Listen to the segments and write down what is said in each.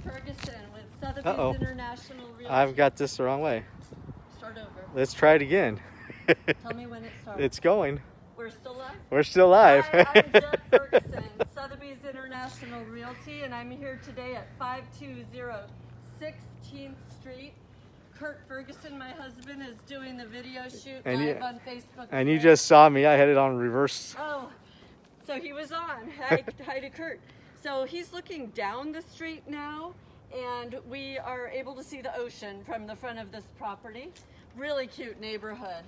Ferguson with Sotheby's International Realty. I've got this the wrong way. Start over. Let's try it again. Tell me when it starts. It's going. We're still live? We're still live. Hi, I'm Juliette Ferguson, Sotheby's International Realty, and I'm here today at 520 16th Street. Kurt Ferguson, my husband, is doing the video shoot live on Facebook. And you just saw me. I had it on reverse. Oh, so he was on. Hi to Kurt. So he's looking down the street now, and we are able to see the ocean from the front of this property. Really cute neighborhood.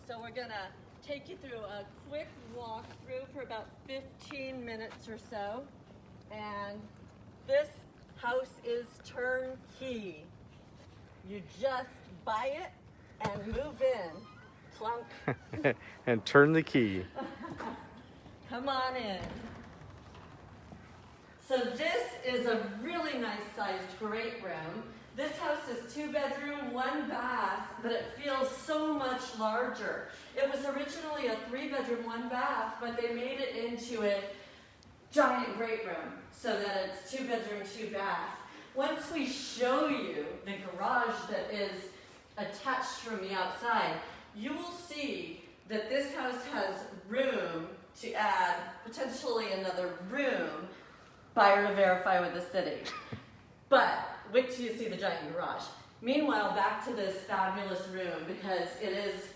So we're gonna take you through a quick walkthrough for about 15 minutes or so. And this house is turnkey. You just buy it and move in. Clunk. And turn the key. Come on in. So this is a really nice sized great room. This house is 2-bedroom, 1 bath, but it feels so much larger. It was originally a 3-bedroom, 1 bath, but they made it into a giant great room so that it's 2-bedroom, 2 bath. Once we show you the garage that is attached from the outside, you will see that this house has room to add potentially another room. Buyer to verify with the city. But wait till you see the giant garage. Meanwhile, back to this fabulous room, because it is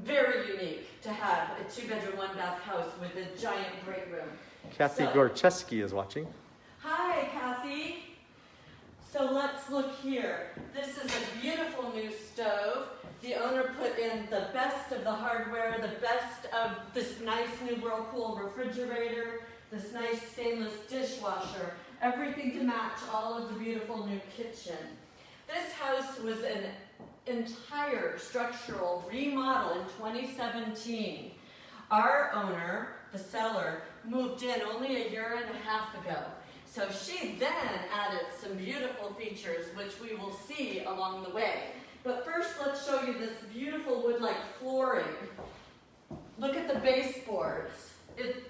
very unique to have a 2-bedroom, 1 bath house with a giant great room. Kathy Gorcheski is watching. Hi, Kathy. So let's look here. This is a beautiful new stove. The owner put in the best of the hardware, the best of this nice new Whirlpool refrigerator, this nice stainless dishwasher, everything to match all of the beautiful new kitchen. This house was an entire structural remodel in 2017. Our owner, the seller, moved in only a year and a half ago. So she then added some beautiful features, which we will see along the way. But first, let's show you this beautiful wood-like flooring. Look at the baseboards.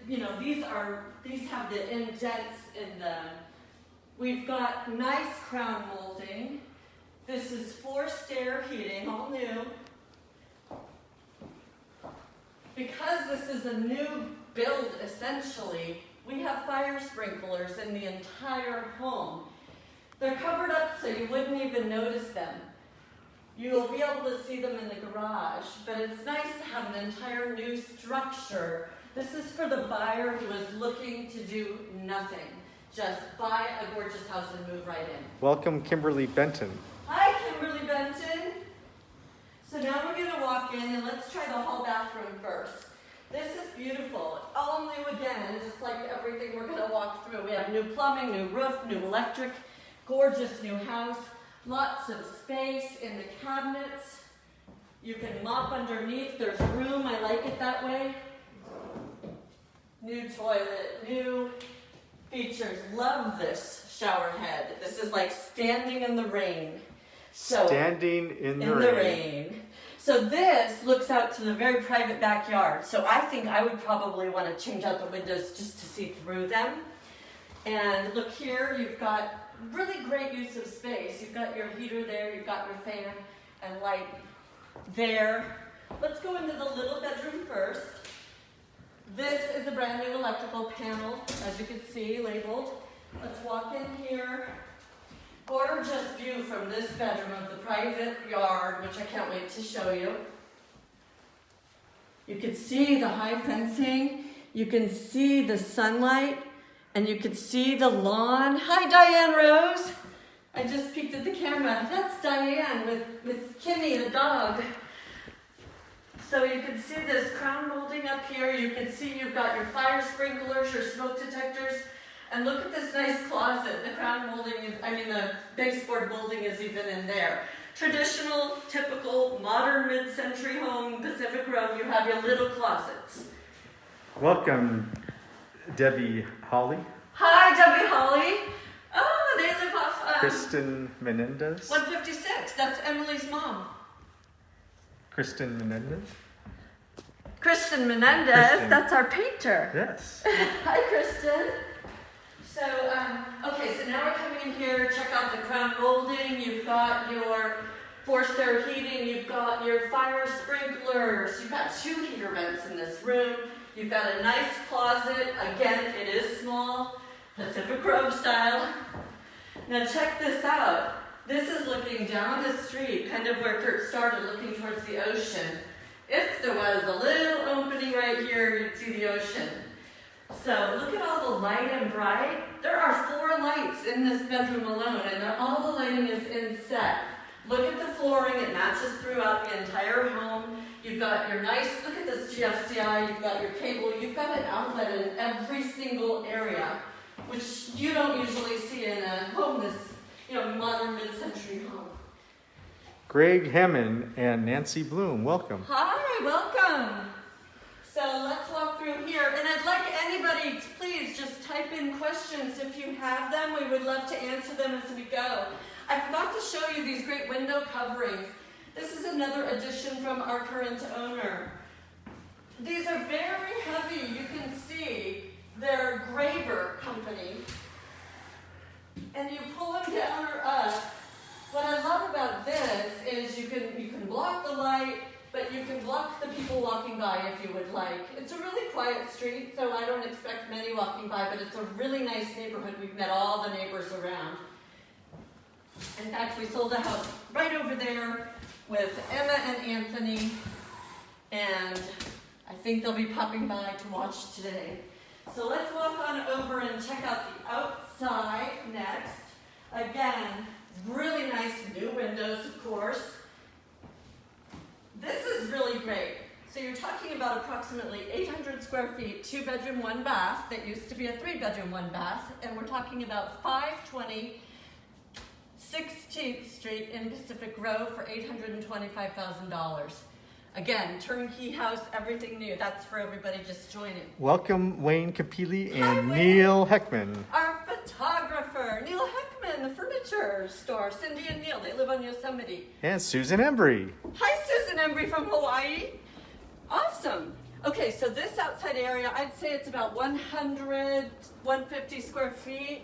These have the indents in them. We've got nice crown molding. This is 4-stair heating, all new. Because this is a new build, essentially, we have fire sprinklers in the entire home. They're covered up so you wouldn't even notice them. You'll be able to see them in the garage, but it's nice to have an entire new structure. This is for the buyer who is looking to do nothing. Just buy a gorgeous house and move right in. Welcome, Kimberly Benton. Hi, Kimberly Benton. So now we're gonna walk in and let's try the hall bathroom first. This is beautiful. All new again, just like everything we're gonna walk through. We have new plumbing, new roof, new electric, gorgeous new house, lots of space in the cabinets. You can mop underneath, there's room, I like it that way. New toilet, new features. Love this shower head. This is like standing in the rain. Standing in the rain. So this looks out to the very private backyard. So I think I would probably want to change out the windows just to see through them. And look here, you've got really great use of space. You've got your heater there, you've got your fan and light there. Let's go into the little bedroom first. This is a brand new electrical panel, as you can see, labeled. Let's walk in here. Gorgeous view from this bedroom of the private yard, which I can't wait to show you. You can see the high fencing, you can see the sunlight, and you can see the lawn. Hi, Diane Rose. I just peeked at the camera. That's Diane with Kimmy, the dog. So you can see this crown molding up here. You can see you've got your fire sprinklers, your smoke detectors. And look at this nice closet. The crown molding the baseboard molding is even in there. Traditional, typical, modern mid-century home, Pacific Road, you have your little closets. Welcome, Debbie Holly. Hi, Debbie Holly. Oh, they live off Kristen Menendez. 156, that's Emily's mom. Kristen Menendez. Kristen Menendez, that's our painter. Yes. Hi, Kristen. So, okay, so now we're coming in here, check out the crown molding. You've got your forced air heating, you've got your fire sprinklers, you've got 2 heater vents in this room. You've got a nice closet. Again, it is small, Pacific Grove style. Now check this out. This is looking down the street, kind of where Kurt started, looking towards the ocean. If there was a little opening right here, you'd see the ocean. So look at all the light and bright. There are 4 lights in this bedroom alone, and all the lighting is inset. Look at the flooring, it matches throughout the entire home. You've got your nice, look at this GFCI, you've got your cable, you've got an outlet in every single area, which you don't usually see in a home this, modern mid-century home. Greg Hemmon and Nancy Bloom, welcome. Hi, welcome. So let's walk through here, and I'd like anybody to please just type in questions if you have them. We would love to answer them as we go. I forgot to show you these great window coverings. This is another addition from our current owner. These are very heavy. You can see they're Graber company. And you pull them down or up. What I love about this is you can block the light, but you can block the people walking by if you would like. It's a really quiet street, so I don't expect many walking by, but it's a really nice neighborhood. We've met all the neighbors around. In fact, we sold a house right over there with Emma and Anthony, and I think they'll be popping by to watch today. So let's walk on over and check out the outside next. Again, really nice new windows, of course. This is really great. So you're talking about approximately 800 square feet, 2 bedroom, 1 bath. That used to be a 3 bedroom, 1 bath. And we're talking about 520 16th Street in Pacific Grove for $825,000. Again, turnkey house, everything new. That's for everybody just joining. Welcome Wayne Capili and Hi, Wayne. Neil Heckman. Our photographer, Neil Heckman, the furniture store. Cindy and Neil, they live on Yosemite. And Susan Embry. Hi, Susan Embry from Hawaii. Awesome. Okay, so this outside area, I'd say it's about 100, 150 square feet.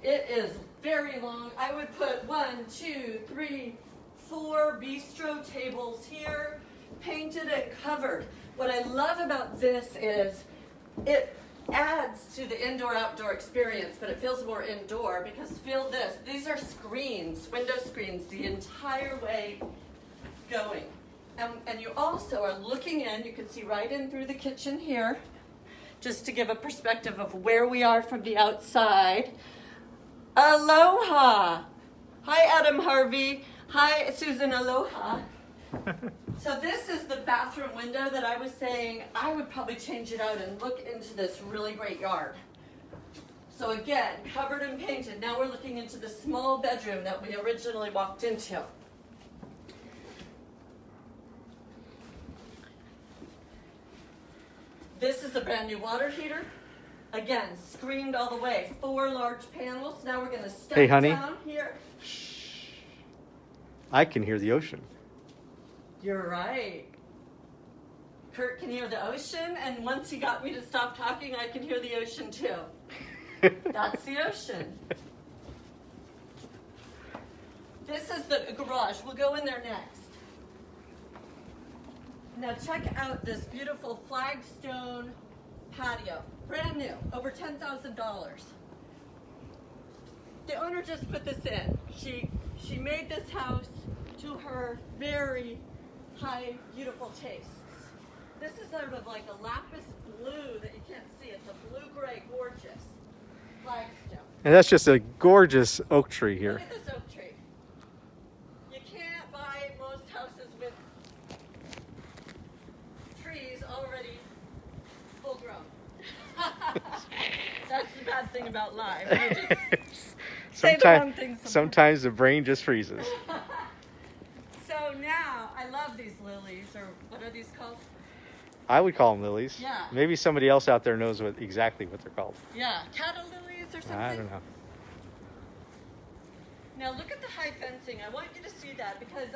It is very long. I would put 1, 2, 3, 4 bistro tables here, painted and covered. What I love about this is it adds to the indoor-outdoor experience, but it feels more indoor because feel this. These are screens, window screens, the entire way going. And you also are looking in, you can see right in through the kitchen here, just to give a perspective of where we are from the outside. Aloha! Hi, Adam Harvey. Hi, Susan, aloha. So this is the bathroom window that I was saying I would probably change it out and look into this really great yard. So again, covered and painted. Now we're looking into the small bedroom that we originally walked into. This is a brand new water heater. Again, screened all the way. 4 large panels. Now we're going to step down here. I can hear the ocean. You're right. Kurt can hear the ocean, and once he got me to stop talking, I can hear the ocean too. That's the ocean. This is the garage. We'll go in there next. Now check out this beautiful flagstone patio. Brand new, over $10,000. The owner just put this in. She made this house to her very high, beautiful tastes. This is sort of like a lapis blue that you can't see. It's a blue-gray, gorgeous flagstone. And that's just a gorgeous oak tree here. Look at this oak tree. You can't buy most houses with trees already full grown. That's the bad thing about life. You just say the wrong thing sometimes the brain just freezes. So now, I love these lilies, or what are these called? I would call them lilies. Yeah. Maybe somebody else out there knows exactly what they're called. Yeah, cattle lilies or something? I don't know. Now look at the high fencing. I want you to see that because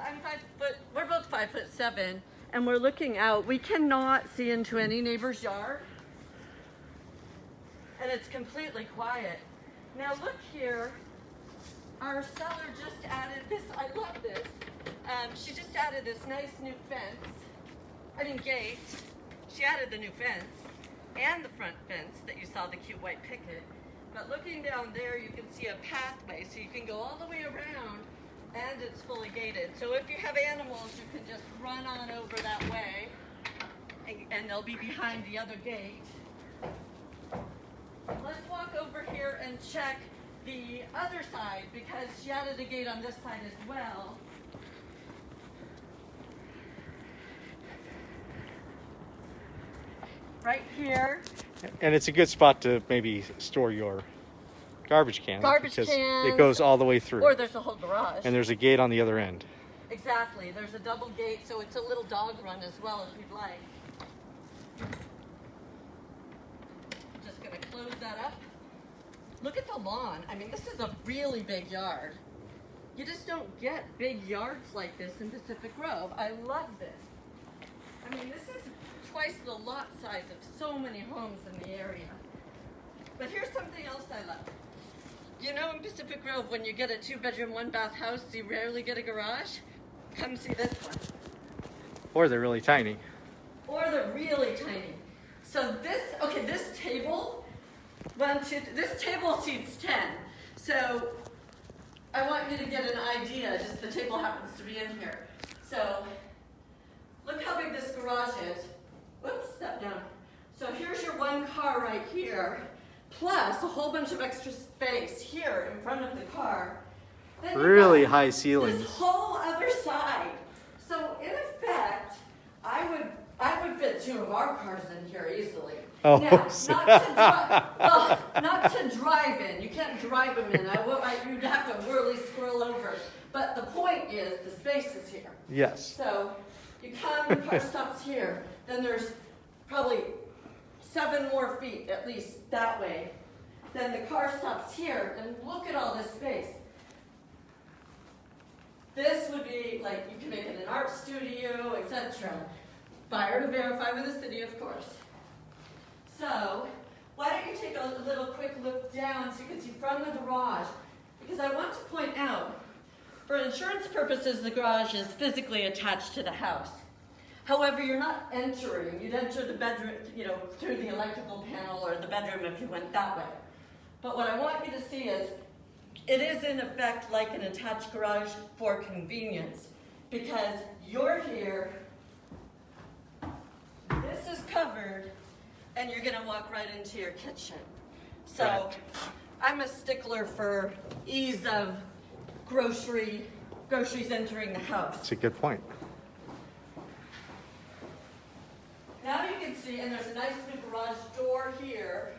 we're both 5'7", and we're looking out. We cannot see into any neighbor's yard. And it's completely quiet. Now look here. Our seller just added this. I love this. She just added this nice new gate. She added the new fence and the front fence that you saw, the cute white picket. But looking down there, you can see a pathway, so you can go all the way around, and it's fully gated. So if you have animals, you can just run on over that way, and they'll be behind the other gate. Let's walk over here and check the other side, because she added a gate on this side as well. Right here. And it's a good spot to maybe store your garbage can. Garbage because cans. it goes all the way through. Or there's a whole garage. And there's a gate on the other end. Exactly. There's a double gate, so it's a little dog run as well if you'd like. Just going to close that up. Look at the lawn. I mean, this is a really big yard. You just don't get big yards like this in Pacific Grove. I love this. I mean, this is twice the lot size of so many homes in the area. But here's something else I love. You know, in Pacific Grove, when you get a 2-bedroom, 1-bath house, you rarely get a garage. Come see this one. Or they're really tiny. Or they're really tiny. So this table, this table seats 10. So I want you to get an idea, just the table happens to be in here. So look how big this garage is. Whoops, step down. So here's your one car right here, plus a whole bunch of extra space here in front of the car. Then Really high ceilings. this whole other side. So in effect, I would fit 2 of our cars in here easily. Oh, Now, not to drive in. You can't drive them in. You'd have to really squirrel over. But the point is, the space is here. Yes. So you come, the car stops here. Then there's probably 7 more feet at least that way. Then the car stops here, and look at all this space. This would be like, you can make it an art studio, etc. Buyer to verify with the city, of course. So, why don't you take a little quick look down so you can see from the garage? Because I want to point out, for insurance purposes, the garage is physically attached to the house. However, you're not entering. You'd enter the bedroom, through the electrical panel or the bedroom if you went that way. But what I want you to see is, it is in effect like an attached garage for convenience, because you're here, this is covered, and you're going to walk right into your kitchen. So Right. I'm a stickler for ease of groceries entering the house. That's a good point. Now you can see, and there's a nice new garage door here.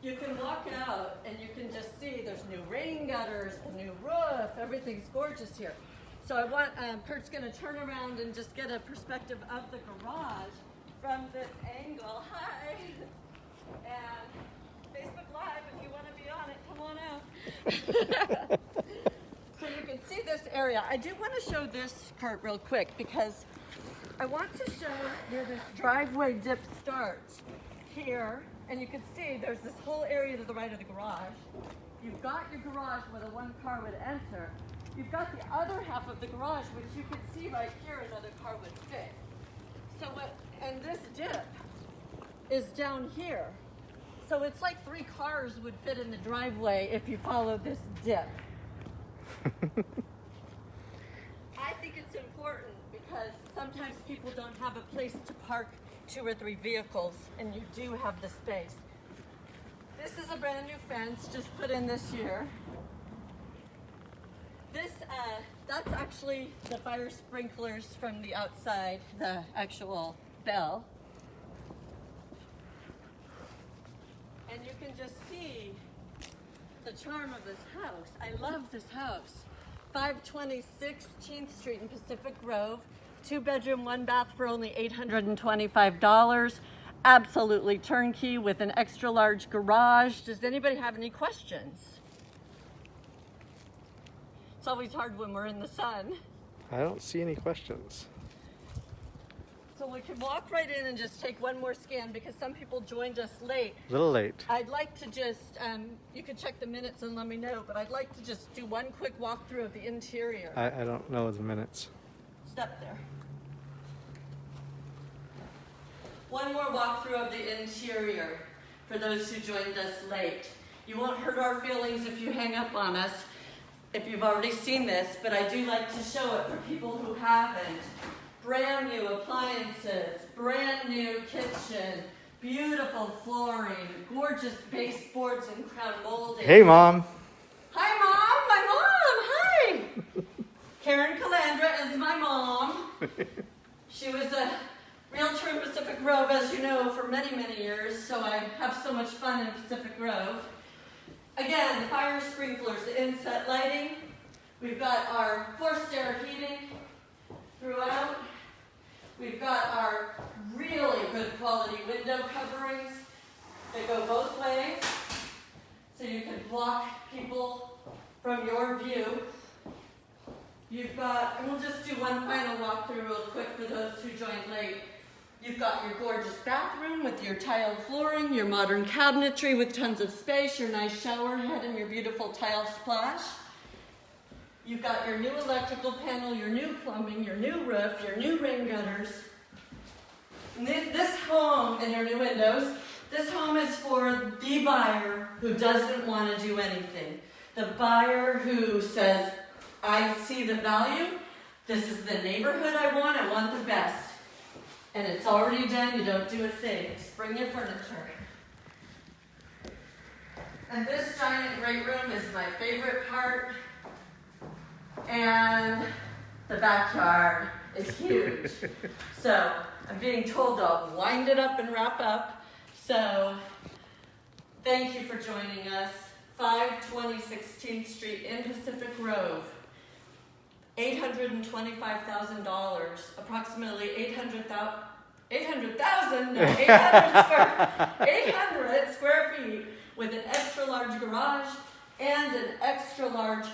You can walk out and you can just see there's new rain gutters, the new roof, everything's gorgeous here. So I want, Kurt's gonna turn around and just get a perspective of the garage from this angle. Hi! And Facebook Live, if you wanna be on it, come on out. So you can see this area. I do wanna show this, Kurt, real quick, because I want to show where this driveway dip starts here, and you can see there's this whole area to the right of the garage. You've got your garage where the one car would enter. You've got the other half of the garage, which you can see right here another car would fit. So and this dip is down here. So it's like 3 cars would fit in the driveway if you follow this dip. I think it's important because sometimes people don't have a place to park 2 or 3 vehicles, and you do have the space. This is a brand new fence, just put in this year. This, that's actually the fire sprinklers from the outside, the actual bell. And you can just see the charm of this house. I love this house. 520 16th Street in Pacific Grove. 2-bedroom, 1-bath for only $825. Absolutely turnkey with an extra large garage. Does anybody have any questions? It's always hard when we're in the sun. I don't see any questions. So we can walk right in and just take one more scan because some people joined us late. A little late. I'd like to just, you can check the minutes and let me know, but I'd like to just do one quick walkthrough of the interior. I don't know the minutes. Step there. One more walkthrough of the interior for those who joined us late. You won't hurt our feelings if you hang up on us, if you've already seen this, but I do like to show it for people who haven't. Brand new appliances, brand new kitchen, beautiful flooring, gorgeous baseboards and crown molding. Hey, Mom. Hi, Mom. My mom. Hi. Karen Calandra is my mom. She was a realtor in Pacific Grove, as you know, for many, many years, so I have so much fun in Pacific Grove. Again, the fire sprinklers, the inset lighting. We've got our forced air heating throughout. We've got our really good quality window coverings. They go both ways, so you can block people from your view. You've got, and we'll just do one final walkthrough real quick for those who joined late. You've got your gorgeous bathroom with your tiled flooring, your modern cabinetry with tons of space, your nice shower head, and your beautiful tile splash. You've got your new electrical panel, your new plumbing, your new roof, your new rain gutters. And this home, and your new windows, this home is for the buyer who doesn't want to do anything. The buyer who says, I see the value, this is the neighborhood I want the best. And it's already done, you don't do a thing. Just bring your furniture. And this giant great room is my favorite part. And the backyard is huge. So I'm being told to wind it up and wrap up. So thank you for joining us. 520 16th Street in Pacific Grove. $825,000, approximately 800 square feet with an extra large garage and an extra large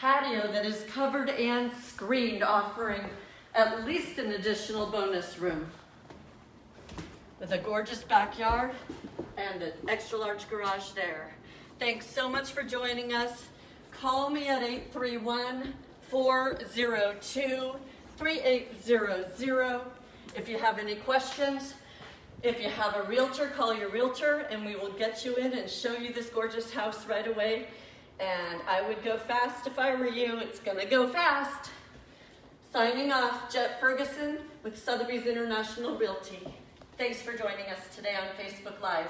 patio that is covered and screened, offering at least an additional bonus room with a gorgeous backyard and an extra large garage there. Thanks so much for joining us. Call me at 831-402-3800 if you have any questions. If you have a realtor, call your realtor and we will get you in and show you this gorgeous house right away. And I would go fast if I were you. It's gonna go fast. Signing off, Jette Ferguson with Sotheby's International Realty. Thanks for joining us today on Facebook Live.